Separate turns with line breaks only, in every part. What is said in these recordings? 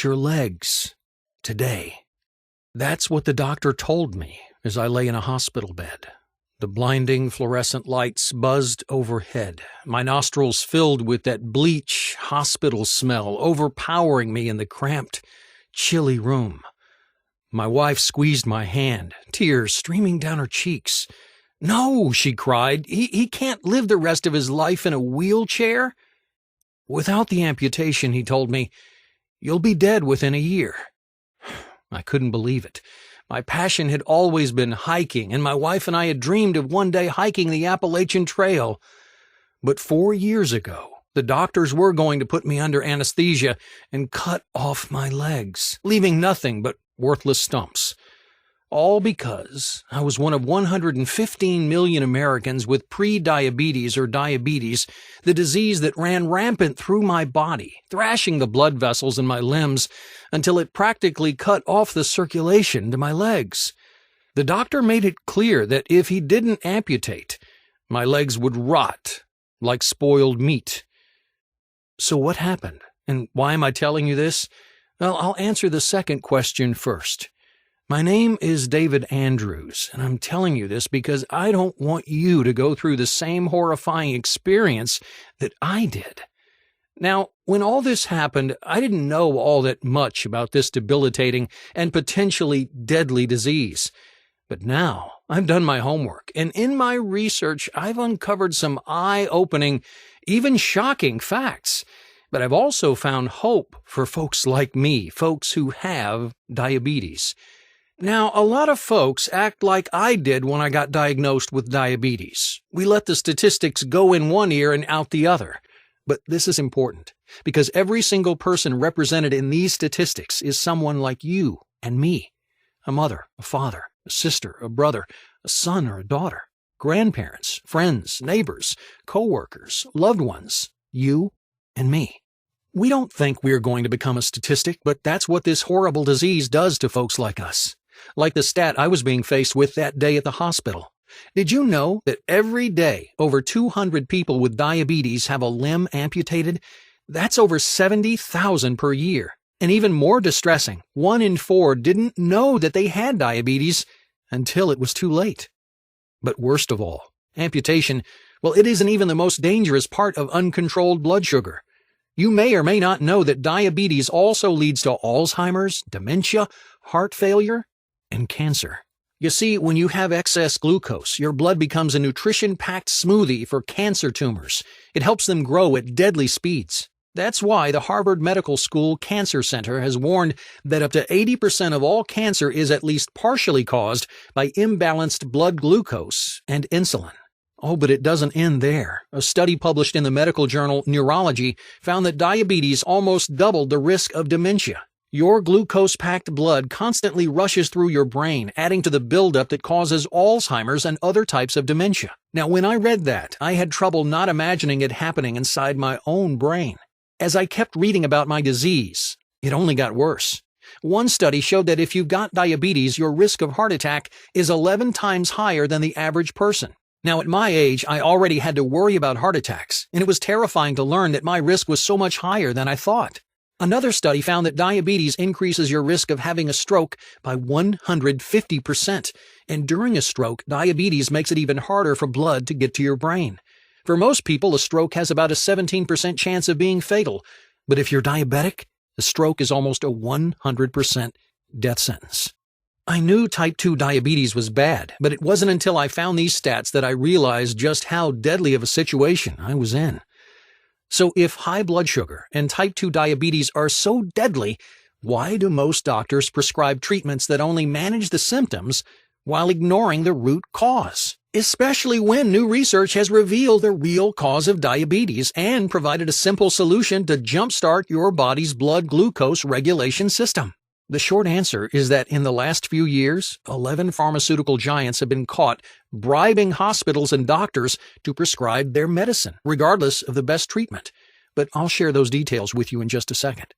amputate your legs today." That's what the doctor told me as I lay in a hospital bed. The blinding fluorescent lights buzzed overhead, my nostrils filled with that bleach hospital smell overpowering me in the cramped, chilly room. My wife squeezed my hand, tears streaming down her cheeks. "No," she cried, he can't live the rest of his life in a wheelchair." "Without the amputation," he told me, "you'll be dead within a year." I couldn't believe it. My passion had always been hiking, and my wife and I had dreamed of one day hiking the Appalachian Trail. But 4 years ago, the doctors were going to put me under anesthesia and cut off my legs, leaving nothing but worthless stumps. All because I was one of 115 million Americans with pre-diabetes or diabetes, the disease that ran rampant through my body, thrashing the blood vessels in my limbs until it practically cut off the circulation to my legs. The doctor made it clear that if he didn't amputate, my legs would rot like spoiled meat. So what happened? And why am I telling you this? Well, I'll answer the second question first. My name is David Andrews, and I'm telling you this because I don't want you to go through the same horrifying experience that I did. Now, when all this happened, I didn't know all that much about this debilitating and potentially deadly disease. But now I've done my homework, and in my research, I've uncovered some eye-opening, even shocking facts. But I've also found hope for folks like me, folks who have diabetes. Now, a lot of folks act like I did when I got diagnosed with diabetes. We let the statistics go in one ear and out the other. But this is important, because every single person represented in these statistics is someone like you and me. A mother, a father, a sister, a brother, a son or a daughter, grandparents, friends, neighbors, co-workers, loved ones, you and me. We don't think we're going to become a statistic, but that's what this horrible disease does to folks like us. Like the stat I was being faced with that day at the hospital. Did you know that every day over 200 people with diabetes have a limb amputated? That's over 70,000 per year. And even more distressing, 1 in 4 didn't know that they had diabetes until it was too late. But worst of all, amputation, well, it isn't even the most dangerous part of uncontrolled blood sugar. You may or may not know that diabetes also leads to Alzheimer's, dementia, heart failure, and cancer. You see, when you have excess glucose, your blood becomes a nutrition-packed smoothie for cancer tumors. It helps them grow at deadly speeds. That's why the Harvard Medical School Cancer Center has warned that up to 80% of all cancer is at least partially caused by imbalanced blood glucose and insulin. Oh, but it doesn't end there. A study published in the medical journal Neurology found that diabetes almost doubled the risk of dementia. Your glucose-packed blood constantly rushes through your brain, adding to the buildup that causes Alzheimer's and other types of dementia. Now, when I read that, I had trouble not imagining it happening inside my own brain. As I kept reading about my disease, it only got worse. One study showed that if you've got diabetes, your risk of heart attack is 11 times higher than the average person. Now, at my age, I already had to worry about heart attacks, and it was terrifying to learn that my risk was so much higher than I thought. Another study found that diabetes increases your risk of having a stroke by 150%, and during a stroke, diabetes makes it even harder for blood to get to your brain. For most people, a stroke has about a 17% chance of being fatal, but if you're diabetic, a stroke is almost a 100% death sentence. I knew type 2 diabetes was bad, but it wasn't until I found these stats that I realized just how deadly of a situation I was in. So if high blood sugar and type 2 diabetes are so deadly, why do most doctors prescribe treatments that only manage the symptoms while ignoring the root cause? Especially when new research has revealed the real cause of diabetes and provided a simple solution to jumpstart your body's blood glucose regulation system. The short answer is that in the last few years, 11 pharmaceutical giants have been caught bribing hospitals and doctors to prescribe their medicine, regardless of the best treatment. But I'll share those details with you in just a second.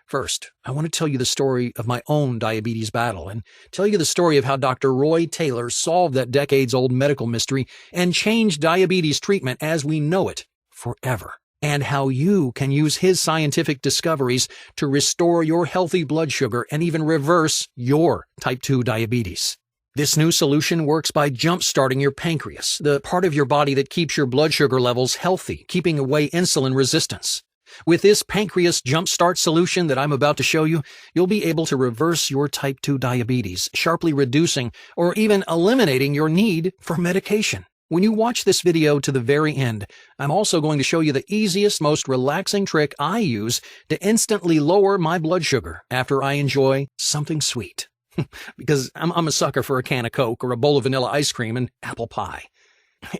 First, I want to tell you the story of my own diabetes battle and tell you the story of how Dr. Roy Taylor solved that decades-old medical mystery and changed diabetes treatment as we know it forever. and how you can use his scientific discoveries to restore your healthy blood sugar and even reverse your type 2 diabetes. This new solution works by jump-starting your pancreas, the part of your body that keeps your blood sugar levels healthy, keeping away insulin resistance. With this pancreas jump-start solution that I'm about to show you, you'll be able to reverse your type 2 diabetes, sharply reducing or even eliminating your need for medication. When you watch this video to the very end, I'm also going to show you the easiest, most relaxing trick I use to instantly lower my blood sugar after I enjoy something sweet. Because I'm a sucker for a can of Coke or a bowl of vanilla ice cream and apple pie.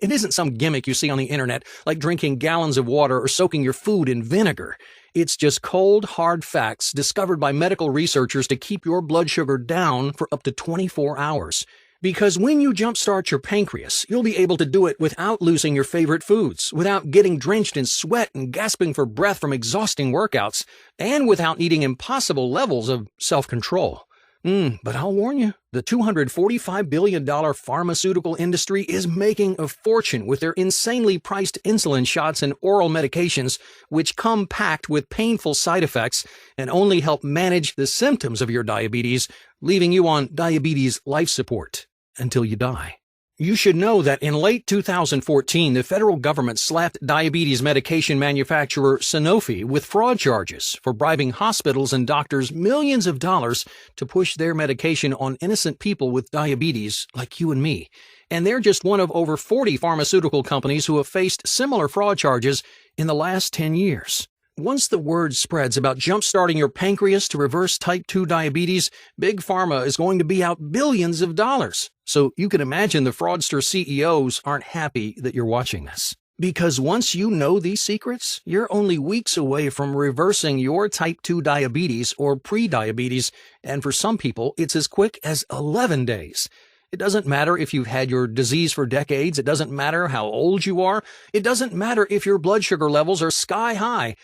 It isn't some gimmick you see on the internet, like drinking gallons of water or soaking your food in vinegar. It's just cold, hard facts discovered by medical researchers to keep your blood sugar down for up to 24 hours. Because when you jumpstart your pancreas, you'll be able to do it without losing your favorite foods, without getting drenched in sweat and gasping for breath from exhausting workouts, and without needing impossible levels of self-control. But I'll warn you, the $245 billion pharmaceutical industry is making a fortune with their insanely priced insulin shots and oral medications, which come packed with painful side effects and only help manage the symptoms of your diabetes, leaving you on diabetes life support until you die. You should know that in late 2014, the federal government slapped diabetes medication manufacturer Sanofi with fraud charges for bribing hospitals and doctors millions of dollars to push their medication on innocent people with diabetes like you and me. And they're just one of over 40 pharmaceutical companies who have faced similar fraud charges in the last 10 years. Once the word spreads about jump-starting your pancreas to reverse type 2 diabetes, Big Pharma is going to be out billions of dollars. So you can imagine the fraudster CEOs aren't happy that you're watching this. Because once you know these secrets, you're only weeks away from reversing your type 2 diabetes or pre-diabetes, and for some people, it's as quick as 11 days. It doesn't matter if you've had your disease for decades. It doesn't matter how old you are. It doesn't matter if your blood sugar levels are sky high.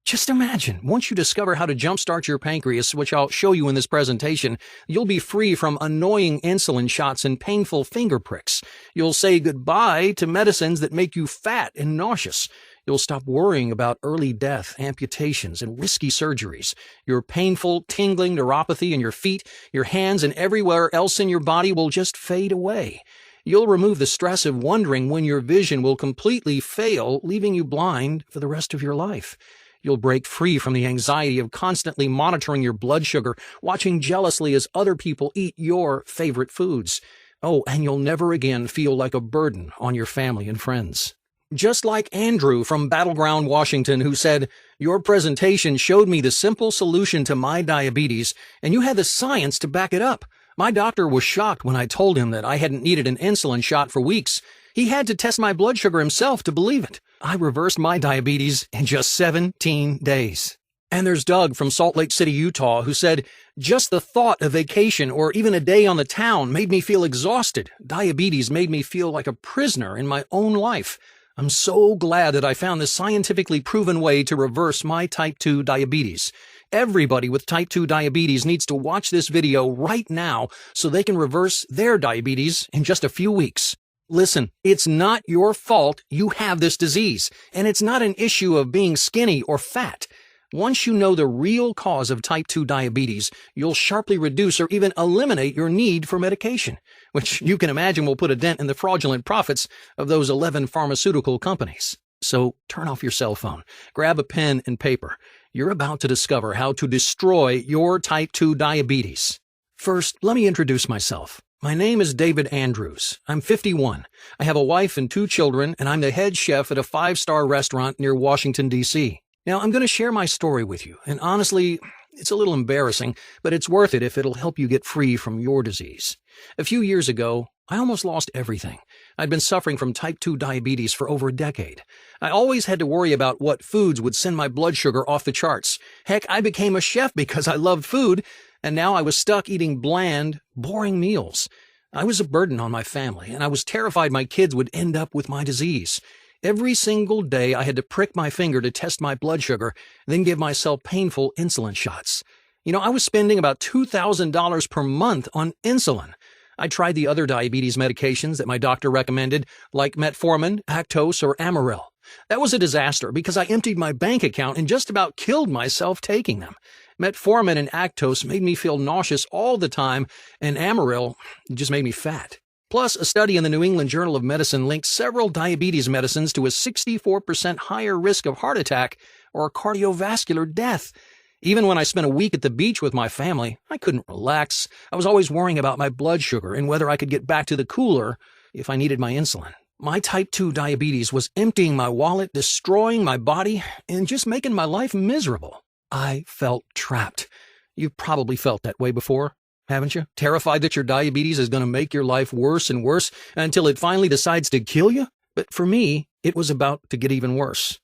Just imagine, once you discover how to jumpstart your pancreas, which I'll show you in this presentation, you'll be free from annoying insulin shots and painful finger pricks. You'll say goodbye to medicines that make you fat and nauseous. You'll stop worrying about early death, amputations, and risky surgeries. Your painful, tingling neuropathy in your feet, your hands, and everywhere else in your body will just fade away. You'll remove the stress of wondering when your vision will completely fail, leaving you blind for the rest of your life. You'll break free from the anxiety of constantly monitoring your blood sugar, watching jealously as other people eat your favorite foods. Oh, and you'll never again feel like a burden on your family and friends. Just like Andrew from Battleground, Washington, who said, "Your presentation showed me the simple solution to my diabetes, and you had the science to back it up. My doctor was shocked when I told him that I hadn't needed an insulin shot for weeks. He had to test my blood sugar himself to believe it. I reversed my diabetes in just 17 days. And there's Doug from Salt Lake City, Utah, who said, "Just the thought of vacation or even a day on the town made me feel exhausted. Diabetes made me feel like a prisoner in my own life. I'm so glad that I found this scientifically proven way to reverse my type 2 diabetes. Everybody with type 2 diabetes needs to watch this video right now so they can reverse their diabetes in just a few weeks." Listen, it's not your fault you have this disease, and it's not an issue of being skinny or fat. Once you know the real cause of type 2 diabetes, you'll sharply reduce or even eliminate your need for medication, which you can imagine will put a dent in the fraudulent profits of those 11 pharmaceutical companies. So turn off your cell phone, grab a pen and paper. You're about to discover how to destroy your type 2 diabetes. First, let me introduce myself. My name is David Andrews. I'm 51. I have a wife and 2 children, and I'm the head chef at a 5-star restaurant near Washington, D.C. Now, I'm going to share my story with you, and honestly, it's a little embarrassing, but it's worth it if it'll help you get free from your disease. A few years ago, I almost lost everything. I'd been suffering from type 2 diabetes for over a decade. I always had to worry about what foods would send my blood sugar off the charts. Heck, I became a chef because I loved food, and now I was stuck eating bland, boring meals. I was a burden on my family, and I was terrified my kids would end up with my disease. Every single day, I had to prick my finger to test my blood sugar, then give myself painful insulin shots. I was spending about $2,000 per month on insulin. I tried the other diabetes medications that my doctor recommended, like metformin, Actos, or Amaryl. That was a disaster because I emptied my bank account and just about killed myself taking them. Metformin and Actos made me feel nauseous all the time, and Amaryl just made me fat. Plus, a study in the New England Journal of Medicine linked several diabetes medicines to a 64% higher risk of heart attack or cardiovascular death. Even when I spent a week at the beach with my family, I couldn't relax. I was always worrying about my blood sugar and whether I could get back to the cooler if I needed my insulin. My type 2 diabetes was emptying my wallet, destroying my body, and just making my life miserable. I felt trapped. You've probably felt that way before, haven't you? Terrified that your diabetes is going to make your life worse and worse until it finally decides to kill you? But for me, it was about to get even worse.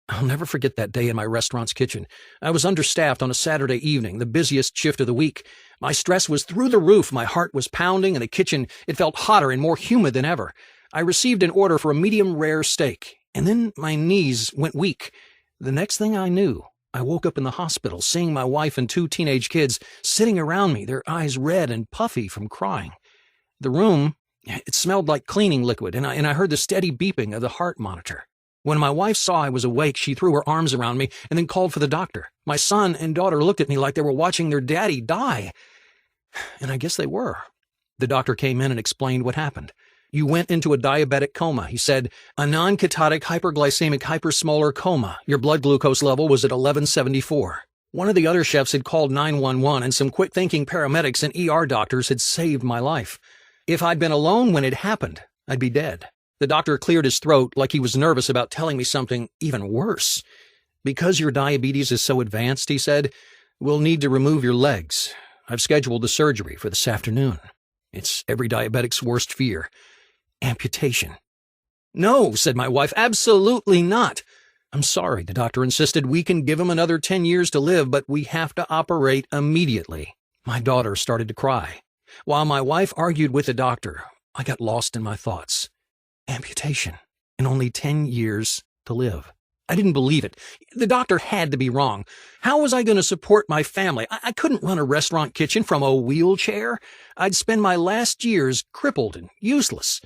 I'll never forget that day in my restaurant's kitchen. I was understaffed on a Saturday evening, the busiest shift of the week. My stress was through the roof. My heart was pounding. In the kitchen, it felt hotter and more humid than ever. I received an order for a medium rare steak, and then my knees went weak. The next thing I knew, I woke up in the hospital, seeing my wife and 2 teenage kids sitting around me, their eyes red and puffy from crying. The room, it smelled like cleaning liquid, and I heard the steady beeping of the heart monitor. When my wife saw I was awake, she threw her arms around me and then called for the doctor. My son and daughter looked at me like they were watching their daddy die. And I guess they were. The doctor came in and explained what happened. You went into a diabetic coma, he said. A non-ketotic hyperglycemic hypersmolar coma. Your blood glucose level was at 1174. One of the other chefs had called 911 and some quick-thinking paramedics and ER doctors had saved my life. If I'd been alone when it happened, I'd be dead. The doctor cleared his throat like he was nervous about telling me something even worse. Because your diabetes is so advanced, he said, we'll need to remove your legs. I've scheduled the surgery for this afternoon. It's every diabetic's worst fear. Amputation. No, said my wife, absolutely not. I'm sorry, the doctor insisted. We can give him another 10 years to live, but we have to operate immediately. My daughter started to cry. While my wife argued with the doctor, I got lost in my thoughts. Amputation, and only 10 years to live. I didn't believe it. The doctor had to be wrong. How was I going to support my family? I couldn't run a restaurant kitchen from a wheelchair. I'd spend my last years crippled and useless.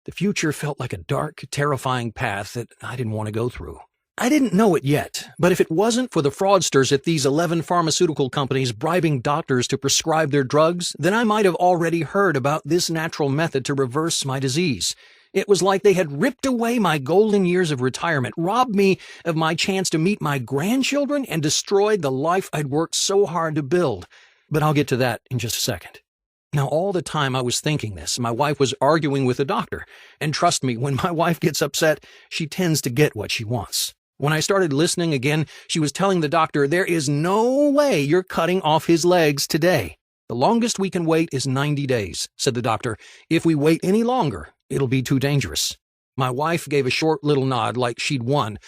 The future felt like a dark, terrifying path that I didn't want to go through. I didn't know it yet, but if it wasn't for the fraudsters at these 11 pharmaceutical companies bribing doctors to prescribe their drugs, then I might have already heard about this natural method to reverse my disease. It was like they had ripped away my golden years of retirement, robbed me of my chance to meet my grandchildren, and destroyed the life I'd worked so hard to build. But I'll get to that in just a second. Now, all the time I was thinking this, my wife was arguing with the doctor. And trust me, when my wife gets upset, she tends to get what she wants. When I started listening again, she was telling the doctor, there is no way you're cutting off his legs today. The longest we can wait is 90 days, said the doctor. If we wait any longer, it'll be too dangerous. My wife gave a short little nod like she'd won,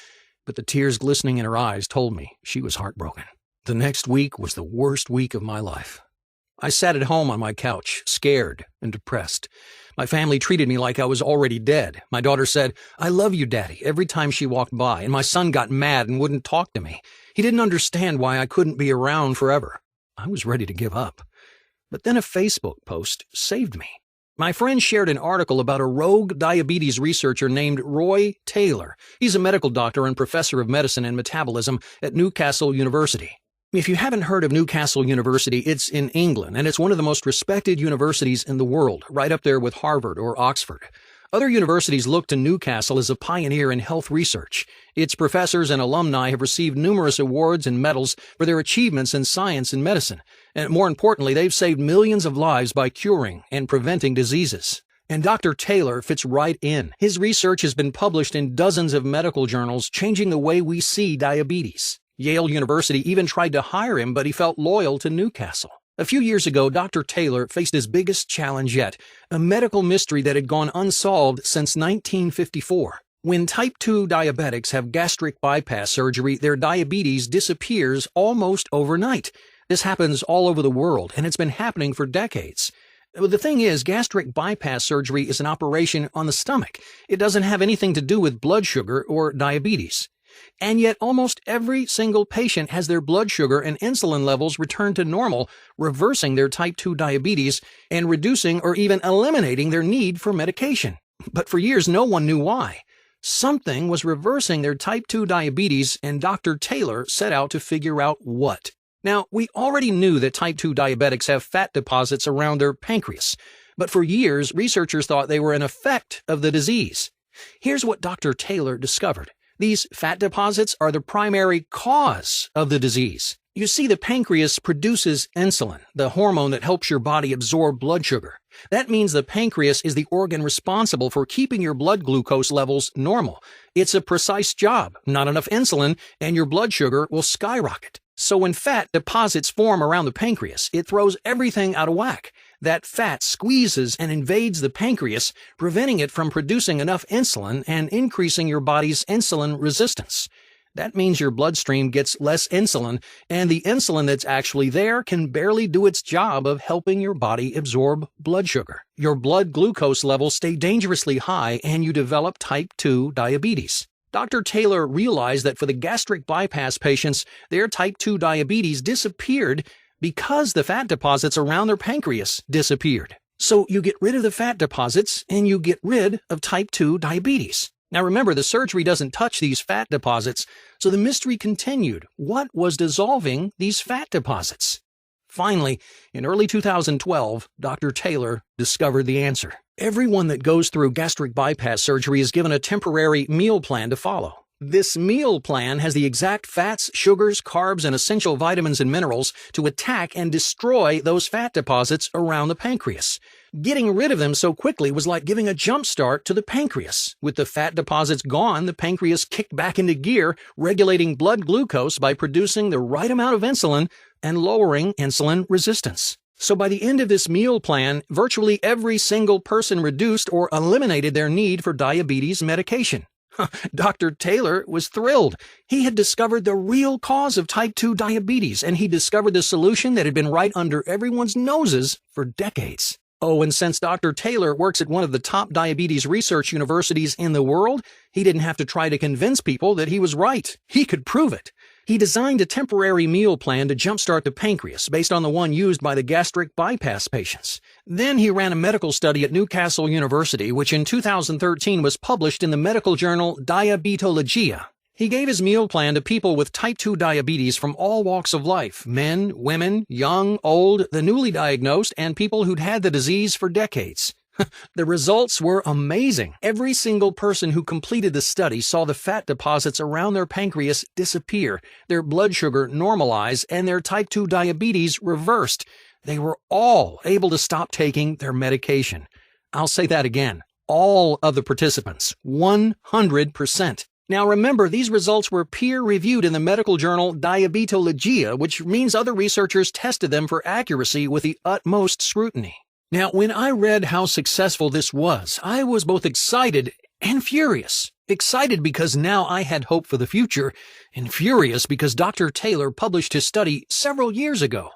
but the tears glistening in her eyes told me she was heartbroken. The next week was the worst week of my life. I sat at home on my couch, scared and depressed. My family treated me like I was already dead. My daughter said, I love you, Daddy, every time she walked by, and my son got mad and wouldn't talk to me. He didn't understand why I couldn't be around forever. I was ready to give up. But then a Facebook post saved me. My friend shared an article about a rogue diabetes researcher named Roy Taylor. He's a medical doctor and professor of medicine and metabolism at Newcastle University. If you haven't heard of Newcastle University, it's in England, and it's one of the most respected universities in the world, right up there with Harvard or Oxford. Other universities look to Newcastle as a pioneer in health research. Its professors and alumni have received numerous awards and medals for their achievements in science and medicine. And more importantly, they've saved millions of lives by curing and preventing diseases. And Dr. Taylor fits right in. His research has been published in dozens of medical journals, changing the way we see diabetes. Yale University even tried to hire him, but he felt loyal to Newcastle. A few years ago, Dr. Taylor faced his biggest challenge yet, a medical mystery that had gone unsolved since 1954. When type 2 diabetics have gastric bypass surgery, their diabetes disappears almost overnight. This happens all over the world, and it's been happening for decades. The thing is, gastric bypass surgery is an operation on the stomach. It doesn't have anything to do with blood sugar or diabetes. And yet almost every single patient has their blood sugar and insulin levels return to normal, reversing their type 2 diabetes and reducing or even eliminating their need for medication. But for years, no one knew why. Something was reversing their type 2 diabetes, and Dr. Taylor set out to figure out what. Now, we already knew that type 2 diabetics have fat deposits around their pancreas, but for years, researchers thought they were an effect of the disease. Here's what Dr. Taylor discovered. These fat deposits are the primary cause of the disease. You see, the pancreas produces insulin, the hormone that helps your body absorb blood sugar. That means the pancreas is the organ responsible for keeping your blood glucose levels normal. It's a precise job. Not enough insulin, and your blood sugar will skyrocket. So when fat deposits form around the pancreas, it throws everything out of whack. That fat squeezes and invades the pancreas, preventing it from producing enough insulin and increasing your body's insulin resistance. That means your bloodstream gets less insulin, and the insulin that's actually there can barely do its job of helping your body absorb blood sugar. Your blood glucose levels stay dangerously high, and you develop type 2 diabetes. Dr. Taylor realized that for the gastric bypass patients, their type 2 diabetes disappeared because the fat deposits around their pancreas disappeared. So you get rid of the fat deposits, and you get rid of type 2 diabetes. Now remember, the surgery doesn't touch these fat deposits, so the mystery continued. What was dissolving these fat deposits? Finally, in early 2012, Dr. Taylor discovered the answer. Everyone that goes through gastric bypass surgery is given a temporary meal plan to follow. This meal plan has the exact fats, sugars, carbs, and essential vitamins and minerals to attack and destroy those fat deposits around the pancreas. Getting rid of them so quickly was like giving a jump start to the pancreas. With the fat deposits gone, the pancreas kicked back into gear, regulating blood glucose by producing the right amount of insulin and lowering insulin resistance. So by the end of this meal plan, virtually every single person reduced or eliminated their need for diabetes medication. Dr. Taylor was thrilled. He had discovered the real cause of type 2 diabetes, and he discovered the solution that had been right under everyone's noses for decades. Oh, and since Dr. Taylor works at one of the top diabetes research universities in the world, he didn't have to try to convince people that he was right. He could prove it. He designed a temporary meal plan to jumpstart the pancreas based on the one used by the gastric bypass patients. Then he ran a medical study at Newcastle University, which in 2013 was published in the medical journal Diabetologia. He gave his meal plan to people with type 2 diabetes from all walks of life, men, women, young, old, the newly diagnosed, and people who'd had the disease for decades. The results were amazing. Every single person who completed the study saw the fat deposits around their pancreas disappear, their blood sugar normalize, and their type 2 diabetes reversed. They were all able to stop taking their medication. I'll say that again. All of the participants, 100%. Now remember, these results were peer-reviewed in the medical journal Diabetologia, which means other researchers tested them for accuracy with the utmost scrutiny. Now, when I read how successful this was, I was both excited and furious. Excited because now I had hope for the future, and furious because Dr. Taylor published his study several years ago.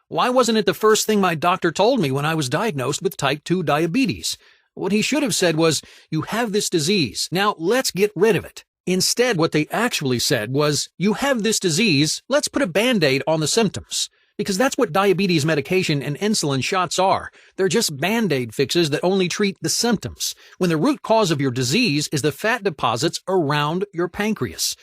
Why wasn't it the first thing my doctor told me when I was diagnosed with type 2 diabetes? What he should have said was, "You have this disease, now let's get rid of it." Instead, what they actually said was, "You have this disease, let's put a Band-Aid on the symptoms." Because that's what diabetes medication and insulin shots are. They're just Band-Aid fixes that only treat the symptoms, when the root cause of your disease is the fat deposits around your pancreas.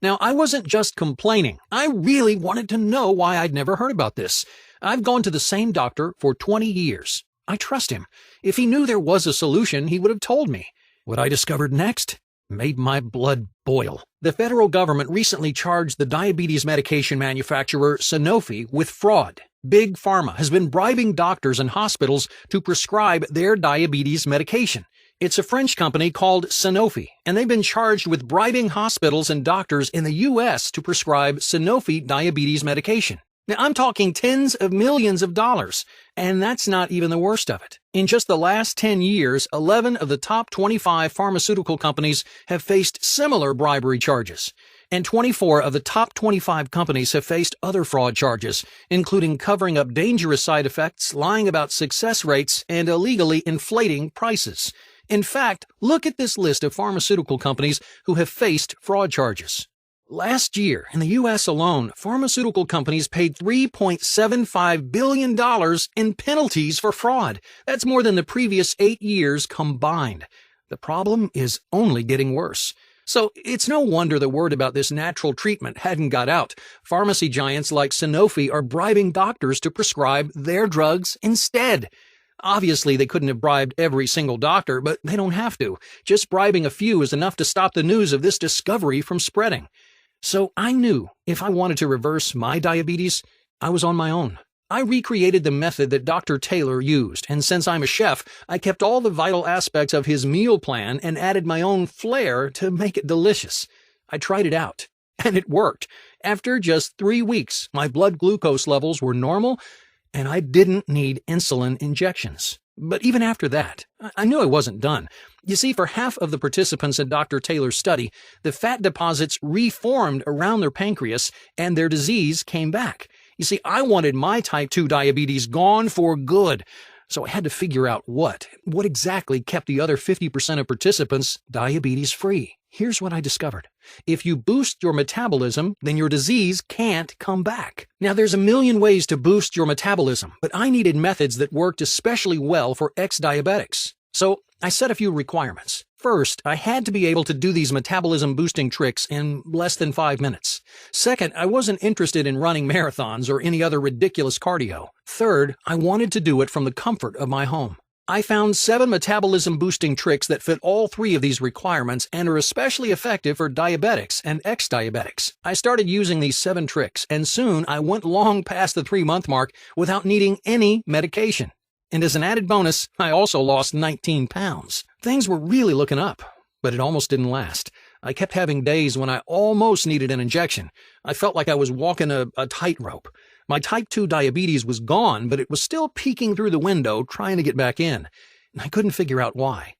Now, I wasn't just complaining. I really wanted to know why I'd never heard about this. I've gone to the same doctor for 20 years. I trust him. If he knew there was a solution, he would have told me. What I discovered next made my blood boil. The federal government recently charged the diabetes medication manufacturer Sanofi with fraud. Big Pharma has been bribing doctors and hospitals to prescribe their diabetes medication. It's a French company called Sanofi, and they've been charged with bribing hospitals and doctors in the U.S. to prescribe Sanofi diabetes medication. Now, I'm talking tens of millions of dollars, and that's not even the worst of it. In just the last 10 years, 11 of the top 25 pharmaceutical companies have faced similar bribery charges, and 24 of the top 25 companies have faced other fraud charges, including covering up dangerous side effects, lying about success rates, and illegally inflating prices. In fact, look at this list of pharmaceutical companies who have faced fraud charges. Last year, in the U.S. alone, pharmaceutical companies paid $3.75 billion in penalties for fraud. That's more than the previous 8 years combined. The problem is only getting worse. So it's no wonder the word about this natural treatment hadn't got out. Pharmacy giants like Sanofi are bribing doctors to prescribe their drugs instead. Obviously, they couldn't have bribed every single doctor, but they don't have to. Just bribing a few is enough to stop the news of this discovery from spreading. So I knew if I wanted to reverse my diabetes, I was on my own. I recreated the method that Dr. Taylor used, and since I'm a chef, I kept all the vital aspects of his meal plan and added my own flair to make it delicious. I tried it out, and it worked. After just 3 weeks, my blood glucose levels were normal, and I didn't need insulin injections. But even after that, I knew I wasn't done. You see, for half of the participants in Dr. Taylor's study, the fat deposits reformed around their pancreas, and their disease came back. You see, I wanted my type 2 diabetes gone for good, so I had to figure out what exactly kept the other 50% of participants diabetes-free. Here's what I discovered. If you boost your metabolism, then your disease can't come back. Now, there's a million ways to boost your metabolism, but I needed methods that worked especially well for ex-diabetics. So I set a few requirements. First, I had to be able to do these metabolism-boosting tricks in less than 5 minutes. Second, I wasn't interested in running marathons or any other ridiculous cardio. Third, I wanted to do it from the comfort of my home. I found 7 metabolism-boosting tricks that fit all 3 of these requirements and are especially effective for diabetics and ex-diabetics. I started using these 7 tricks, and soon I went long past the 3-month mark without needing any medication. And as an added bonus, I also lost 19 pounds. Things were really looking up, but it almost didn't last. I kept having days when I almost needed an injection. I felt like I was walking a tightrope. My type 2 diabetes was gone, but it was still peeking through the window trying to get back in. I couldn't figure out why.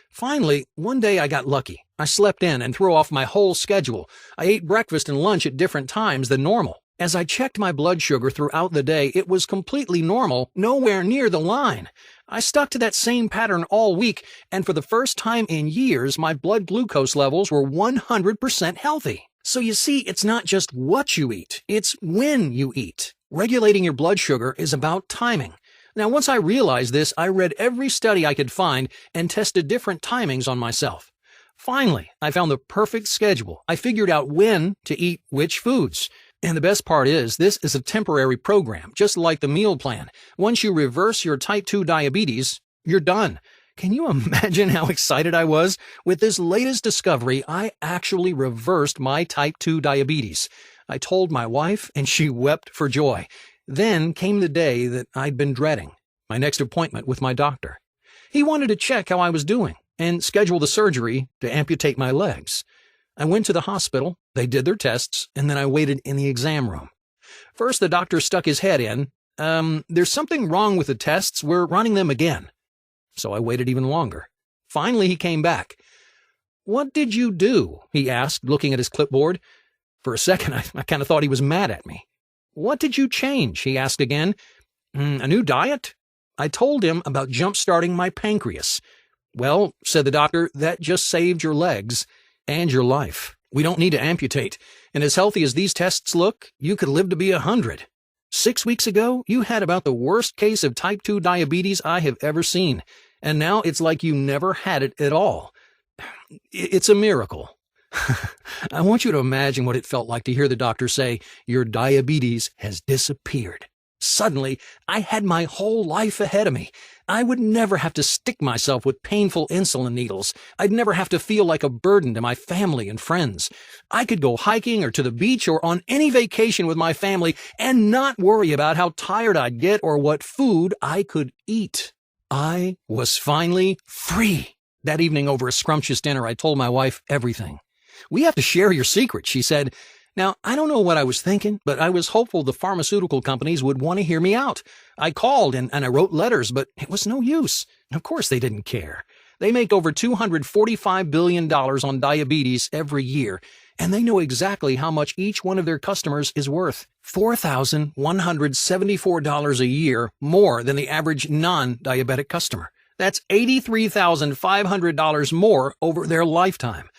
Finally, one day I got lucky. I slept in and threw off my whole schedule. I ate breakfast and lunch at different times than normal. As I checked my blood sugar throughout the day, it was completely normal, nowhere near the line. I stuck to that same pattern all week, and for the first time in years, my blood glucose levels were 100% healthy. So you see, it's not just what you eat, it's when you eat. Regulating your blood sugar is about timing. Now, once I realized this, I read every study I could find and tested different timings on myself. Finally, I found the perfect schedule. I figured out when to eat which foods. And the best part is, this is a temporary program, just like the meal plan. Once you reverse your type 2 diabetes, you're done. Can you imagine how excited I was? With this latest discovery, I actually reversed my type 2 diabetes. I told my wife, and she wept for joy. Then came the day that I'd been dreading, my next appointment with my doctor. He wanted to check how I was doing and schedule the surgery to amputate my legs. I went to the hospital, they did their tests, and then I waited in the exam room. First, the doctor stuck his head in. There's something wrong with the tests, we're running them again. So I waited even longer. Finally, he came back. What did you do? He asked, looking at his clipboard. For a second, I kind of thought he was mad at me. What did you change? He asked again. A new diet? I told him about jump-starting my pancreas. Well, said the doctor, that just saved your legs. And your life. We don't need to amputate. And as healthy as these tests look, you could live to be 100. 6 weeks ago, you had about the worst case of type 2 diabetes I have ever seen. And now it's like you never had it at all. It's a miracle. I want you to imagine what it felt like to hear the doctor say, your diabetes has disappeared. Suddenly, I had my whole life ahead of me. I would never have to stick myself with painful insulin needles. I'd never have to feel like a burden to my family and friends. I could go hiking or to the beach or on any vacation with my family and not worry about how tired I'd get or what food I could eat. I was finally free. That evening over a scrumptious dinner, I told my wife everything. We have to share your secret, she said. Now, I don't know what I was thinking, but I was hopeful the pharmaceutical companies would want to hear me out. I called and I wrote letters, but it was no use. Of course they didn't care. They make over $245 billion on diabetes every year, and they know exactly how much each one of their customers is worth. $4,174 a year more than the average non-diabetic customer. That's $83,500 more over their lifetime.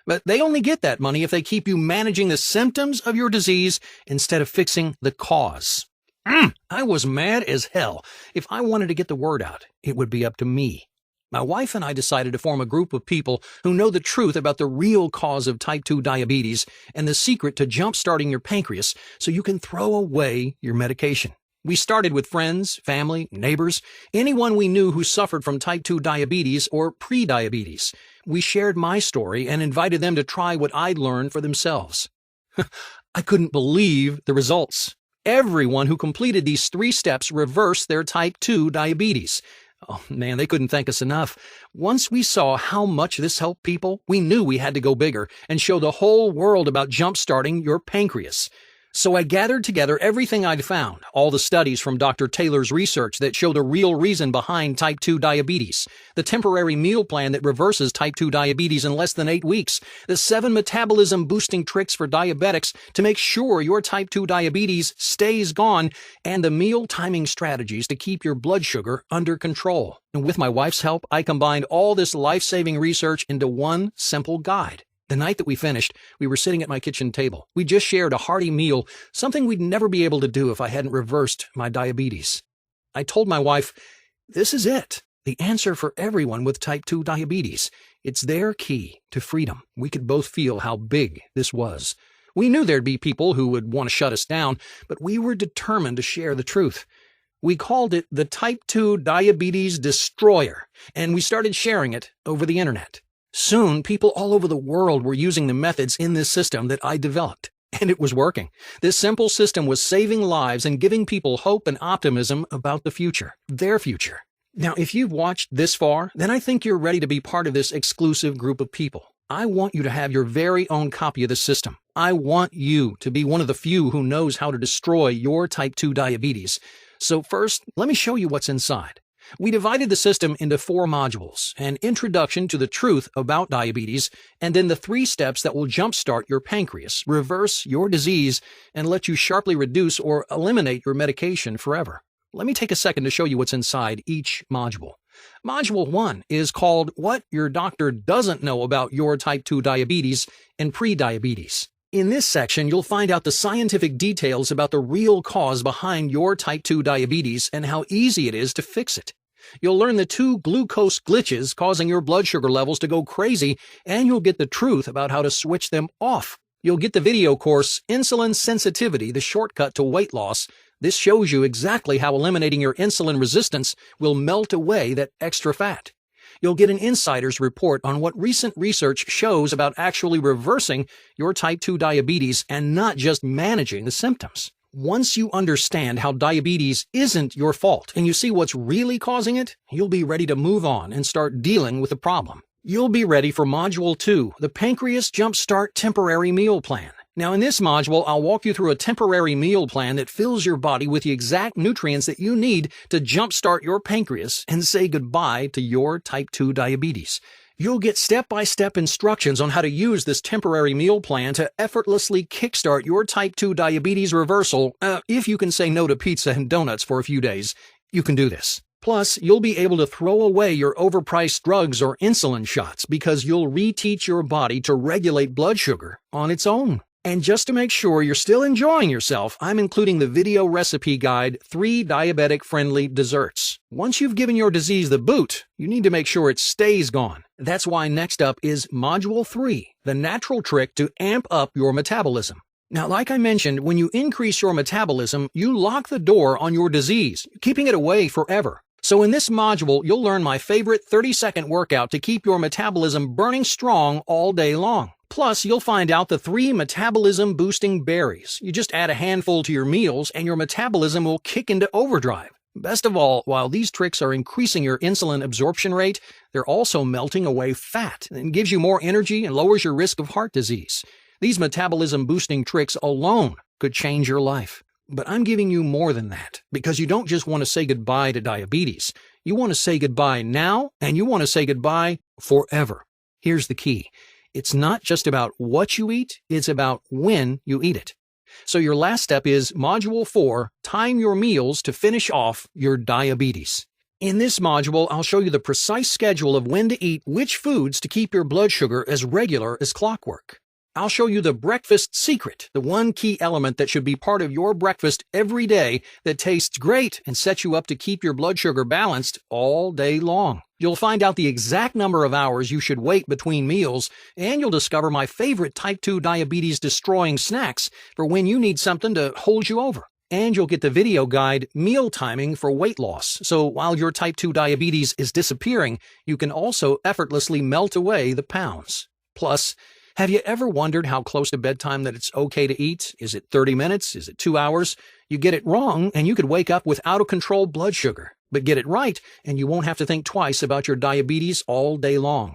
But they only get that money if they keep you managing the symptoms of your disease instead of fixing the cause. I was mad as hell. If I wanted to get the word out, it would be up to me. My wife and I decided to form a group of people who know the truth about the real cause of type 2 diabetes and the secret to jump-starting your pancreas so you can throw away your medication. We started with friends, family, neighbors, anyone we knew who suffered from type 2 diabetes or pre-diabetes. We shared my story and invited them to try what I'd learned for themselves. I couldn't believe the results. Everyone who completed these 3 steps reversed their type 2 diabetes. Oh man, they couldn't thank us enough. Once we saw how much this helped people, we knew we had to go bigger and show the whole world about jump-starting your pancreas. So I gathered together everything I'd found, all the studies from Dr. Taylor's research that show the real reason behind type 2 diabetes, the temporary meal plan that reverses type 2 diabetes in less than 8 weeks, the 7 metabolism-boosting tricks for diabetics to make sure your type 2 diabetes stays gone, and the meal timing strategies to keep your blood sugar under control. And with my wife's help, I combined all this life-saving research into one simple guide. The night that we finished, we were sitting at my kitchen table. We just shared a hearty meal, something we'd never be able to do if I hadn't reversed my diabetes. I told my wife, this is it, the answer for everyone with type 2 diabetes. It's their key to freedom. We could both feel how big this was. We knew there'd be people who would want to shut us down, but we were determined to share the truth. We called it the Type 2 Diabetes Destroyer, and we started sharing it over the internet. Soon, people all over the world were using the methods in this system that I developed, and it was working. This simple system was saving lives and giving people hope and optimism about the future, their future. Now, if you've watched this far, then I think you're ready to be part of this exclusive group of people. I want you to have your very own copy of the system. I want you to be one of the few who knows how to destroy your type 2 diabetes. So first, let me show you what's inside. We divided the system into 4 modules, an introduction to the truth about diabetes, and then the 3 steps that will jumpstart your pancreas, reverse your disease, and let you sharply reduce or eliminate your medication forever. Let me take a second to show you what's inside each module. Module 1 is called What Your Doctor Doesn't Know About Your Type 2 Diabetes and Pre-Diabetes. In this section, you'll find out the scientific details about the real cause behind your type 2 diabetes and how easy it is to fix it. You'll learn the 2 glucose glitches causing your blood sugar levels to go crazy, and you'll get the truth about how to switch them off. You'll get the video course, Insulin Sensitivity, the shortcut to weight loss. This shows you exactly how eliminating your insulin resistance will melt away that extra fat. You'll get an insider's report on what recent research shows about actually reversing your type 2 diabetes and not just managing the symptoms. Once you understand how diabetes isn't your fault and you see what's really causing it, you'll be ready to move on and start dealing with the problem. You'll be ready for Module 2, the Pancreas Jumpstart Temporary Meal Plan. Now, in this module, I'll walk you through a temporary meal plan that fills your body with the exact nutrients that you need to jumpstart your pancreas and say goodbye to your type 2 diabetes. You'll get step-by-step instructions on how to use this temporary meal plan to effortlessly kickstart your type 2 diabetes reversal. If you can say no to pizza and donuts for a few days, you can do this. Plus, you'll be able to throw away your overpriced drugs or insulin shots because you'll reteach your body to regulate blood sugar on its own. And just to make sure you're still enjoying yourself, I'm including the video recipe guide, 3 diabetic-friendly desserts. Once you've given your disease the boot, you need to make sure it stays gone. That's why next up is Module 3, the natural trick to amp up your metabolism. Now, like I mentioned, when you increase your metabolism, you lock the door on your disease, keeping it away forever. So in this module, you'll learn my favorite 30-second workout to keep your metabolism burning strong all day long. Plus, you'll find out the 3 metabolism-boosting berries. You just add a handful to your meals and your metabolism will kick into overdrive. Best of all, while these tricks are increasing your insulin absorption rate, they're also melting away fat and gives you more energy and lowers your risk of heart disease. These metabolism-boosting tricks alone could change your life. But I'm giving you more than that, because you don't just want to say goodbye to diabetes. You want to say goodbye now, and you want to say goodbye forever. Here's the key. It's not just about what you eat, it's about when you eat it. So your last step is Module 4, Time Your Meals to Finish Off Your Diabetes. In this module, I'll show you the precise schedule of when to eat which foods to keep your blood sugar as regular as clockwork. I'll show you the breakfast secret, the one key element that should be part of your breakfast every day that tastes great and sets you up to keep your blood sugar balanced all day long. You'll find out the exact number of hours you should wait between meals, and you'll discover my favorite type 2 diabetes destroying snacks for when you need something to hold you over. And you'll get the video guide Meal Timing for Weight Loss, so while your type 2 diabetes is disappearing, you can also effortlessly melt away the pounds. Plus, have you ever wondered how close to bedtime that it's okay to eat? Is it 30 minutes? Is it 2 hours? You get it wrong, and you could wake up with out-of-control blood sugar. But get it right, and you won't have to think twice about your diabetes all day long.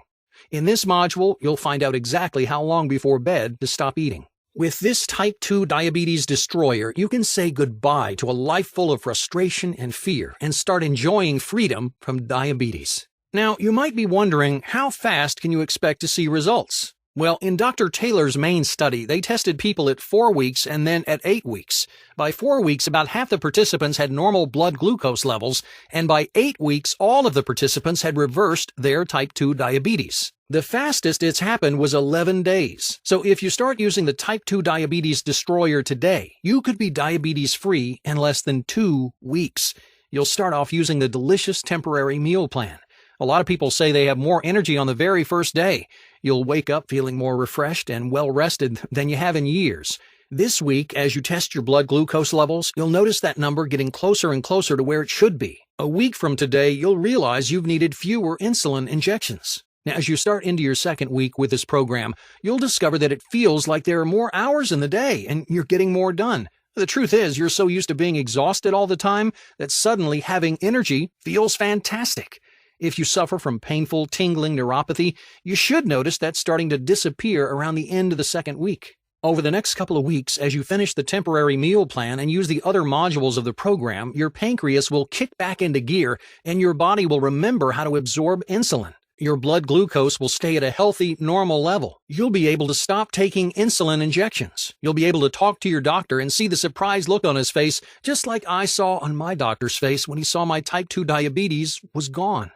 In this module, you'll find out exactly how long before bed to stop eating. With this type 2 diabetes destroyer, you can say goodbye to a life full of frustration and fear and start enjoying freedom from diabetes. Now, you might be wondering, how fast can you expect to see results? Well, in Dr. Taylor's main study, they tested people at 4 weeks and then at 8 weeks. By 4 weeks, about half the participants had normal blood glucose levels, and by 8 weeks, all of the participants had reversed their type 2 diabetes. The fastest it's happened was 11 days. So if you start using the type 2 diabetes destroyer today, you could be diabetes-free in less than 2 weeks. You'll start off using the delicious temporary meal plan. A lot of people say they have more energy on the very first day. You'll wake up feeling more refreshed and well-rested than you have in years. This week, as you test your blood glucose levels, you'll notice that number getting closer and closer to where it should be. A week from today, you'll realize you've needed fewer insulin injections. Now, as you start into your second week with this program, you'll discover that it feels like there are more hours in the day and you're getting more done. The truth is, you're so used to being exhausted all the time that suddenly having energy feels fantastic. If you suffer from painful, tingling neuropathy, you should notice that's starting to disappear around the end of the second week. Over the next couple of weeks, as you finish the temporary meal plan and use the other modules of the program, your pancreas will kick back into gear and your body will remember how to absorb insulin. Your blood glucose will stay at a healthy, normal level. You'll be able to stop taking insulin injections. You'll be able to talk to your doctor and see the surprised look on his face, just like I saw on my doctor's face when he saw my type 2 diabetes was gone.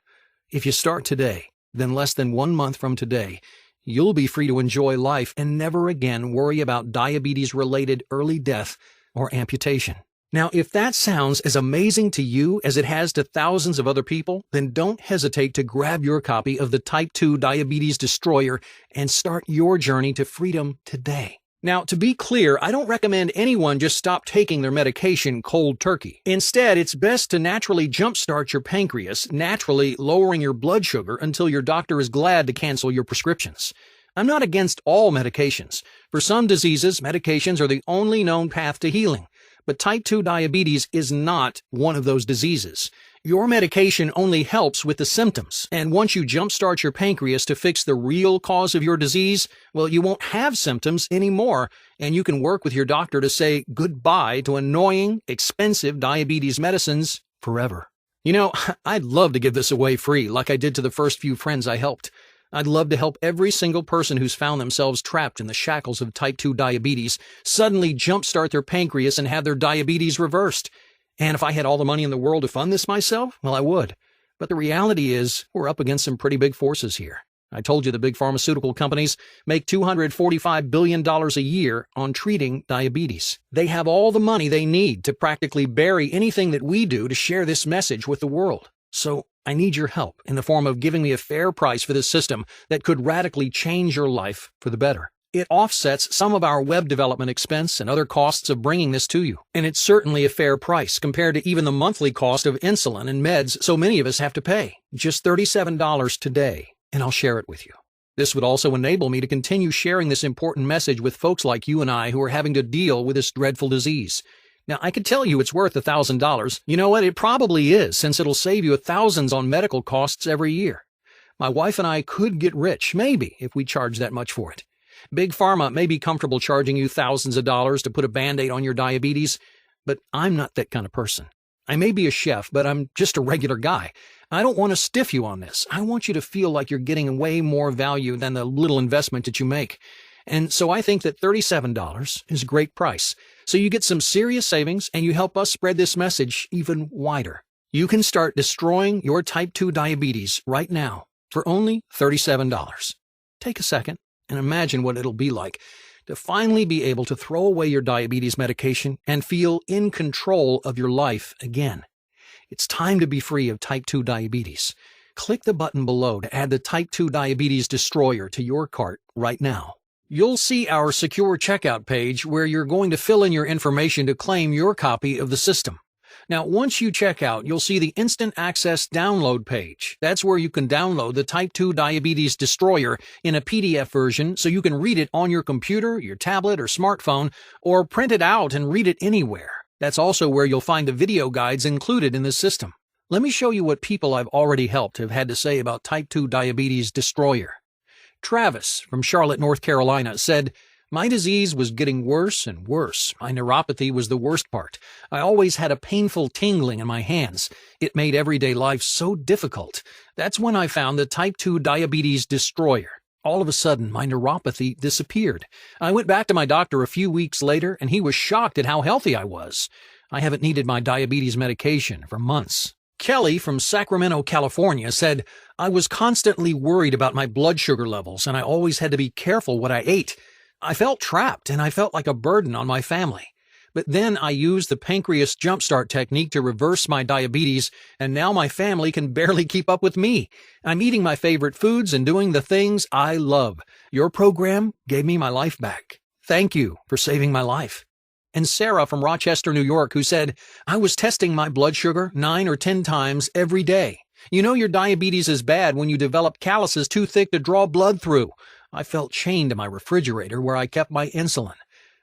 If you start today, then less than 1 month from today, you'll be free to enjoy life and never again worry about diabetes-related early death or amputation. Now, if that sounds as amazing to you as it has to thousands of other people, then don't hesitate to grab your copy of the Type 2 Diabetes Destroyer and start your journey to freedom today. Now, to be clear, I don't recommend anyone just stop taking their medication cold turkey. Instead, it's best to naturally jumpstart your pancreas, naturally lowering your blood sugar until your doctor is glad to cancel your prescriptions. I'm not against all medications. For some diseases, medications are the only known path to healing. But type 2 diabetes is not one of those diseases. Your medication only helps with the symptoms, and once you jumpstart your pancreas to fix the real cause of your disease, well, you won't have symptoms anymore, and you can work with your doctor to say goodbye to annoying, expensive diabetes medicines forever. You know, I'd love to give this away free, like I did to the first few friends I helped. I'd love to help every single person who's found themselves trapped in the shackles of type 2 diabetes suddenly jumpstart their pancreas and have their diabetes reversed. And if I had all the money in the world to fund this myself, well, I would. But the reality is, we're up against some pretty big forces here. I told you the big pharmaceutical companies make $245 billion a year on treating diabetes. They have all the money they need to practically bury anything that we do to share this message with the world. So I need your help in the form of giving me a fair price for this system that could radically change your life for the better. It offsets some of our web development expense and other costs of bringing this to you. And it's certainly a fair price compared to even the monthly cost of insulin and meds so many of us have to pay. Just $37 today, and I'll share it with you. This would also enable me to continue sharing this important message with folks like you and I who are having to deal with this dreadful disease. Now, I could tell you it's worth $1,000. You know what? It probably is, since it'll save you thousands on medical costs every year. My wife and I could get rich, maybe, if we charge that much for it. Big Pharma may be comfortable charging you thousands of dollars to put a Band-Aid on your diabetes, but I'm not that kind of person. I may be a chef, but I'm just a regular guy. I don't want to stiff you on this. I want you to feel like you're getting way more value than the little investment that you make. And so I think that $37 is a great price. So you get some serious savings and you help us spread this message even wider. You can start destroying your type 2 diabetes right now for only $37. Take a second and imagine what it'll be like to finally be able to throw away your diabetes medication and feel in control of your life again. It's time to be free of type 2 diabetes. Click the button below to add the Type 2 Diabetes Destroyer to your cart right now. You'll see our secure checkout page where you're going to fill in your information to claim your copy of the system. Now, once you check out, you'll see the Instant Access download page. That's where you can download the Type 2 Diabetes Destroyer in a PDF version so you can read it on your computer, your tablet, or smartphone, or print it out and read it anywhere. That's also where you'll find the video guides included in the system. Let me show you what people I've already helped have had to say about Type 2 Diabetes Destroyer. Travis from Charlotte, North Carolina said, "My disease was getting worse and worse. My neuropathy was the worst part. I always had a painful tingling in my hands. It made everyday life so difficult. That's when I found the Type 2 Diabetes Destroyer. All of a sudden, my neuropathy disappeared. I went back to my doctor a few weeks later, and he was shocked at how healthy I was. I haven't needed my diabetes medication for months." Kelly from Sacramento, California said, "I was constantly worried about my blood sugar levels, and I always had to be careful what I ate. I felt trapped, and I felt like a burden on my family. But then I used the pancreas jumpstart technique to reverse my diabetes, and now my family can barely keep up with me. I'm eating my favorite foods and doing the things I love. Your program gave me my life back. Thank you for saving my life." And Sarah from Rochester, New York, who said, "I was testing my blood sugar 9 or 10 times every day. You know your diabetes is bad when you develop calluses too thick to draw blood through. I felt chained to my refrigerator where I kept my insulin.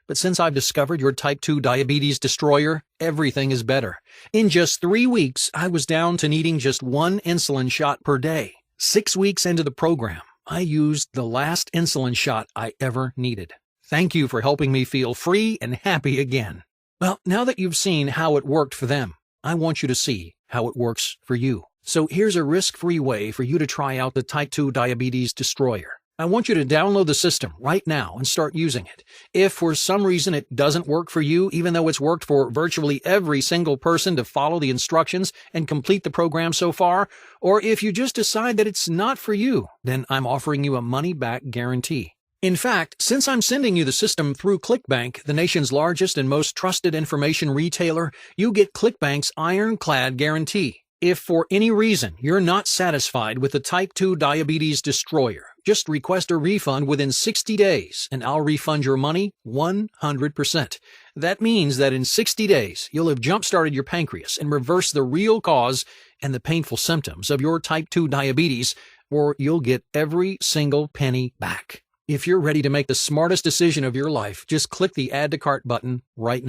But since I've discovered your Type 2 Diabetes Destroyer, everything is better. In just 3 weeks, I was down to needing just 1 insulin shot per day. 6 weeks into the program, I used the last insulin shot I ever needed. Thank you for helping me feel free and happy again." Well, now that you've seen how it worked for them, I want you to see how it works for you. So here's a risk-free way for you to try out the Type 2 Diabetes Destroyer. I want you to download the system right now and start using it. If for some reason it doesn't work for you, even though it's worked for virtually every single person to follow the instructions and complete the program so far, or if you just decide that it's not for you, then I'm offering you a money-back guarantee. In fact, since I'm sending you the system through ClickBank, the nation's largest and most trusted information retailer, you get ClickBank's ironclad guarantee. If for any reason you're not satisfied with the Type 2 Diabetes Destroyer, just request a refund within 60 days and I'll refund your money 100%. That means that in 60 days, you'll have jump-started your pancreas and reversed the real cause and the painful symptoms of your Type 2 diabetes, or you'll get every single penny back. If you're ready to make the smartest decision of your life, just click the Add to Cart button right now.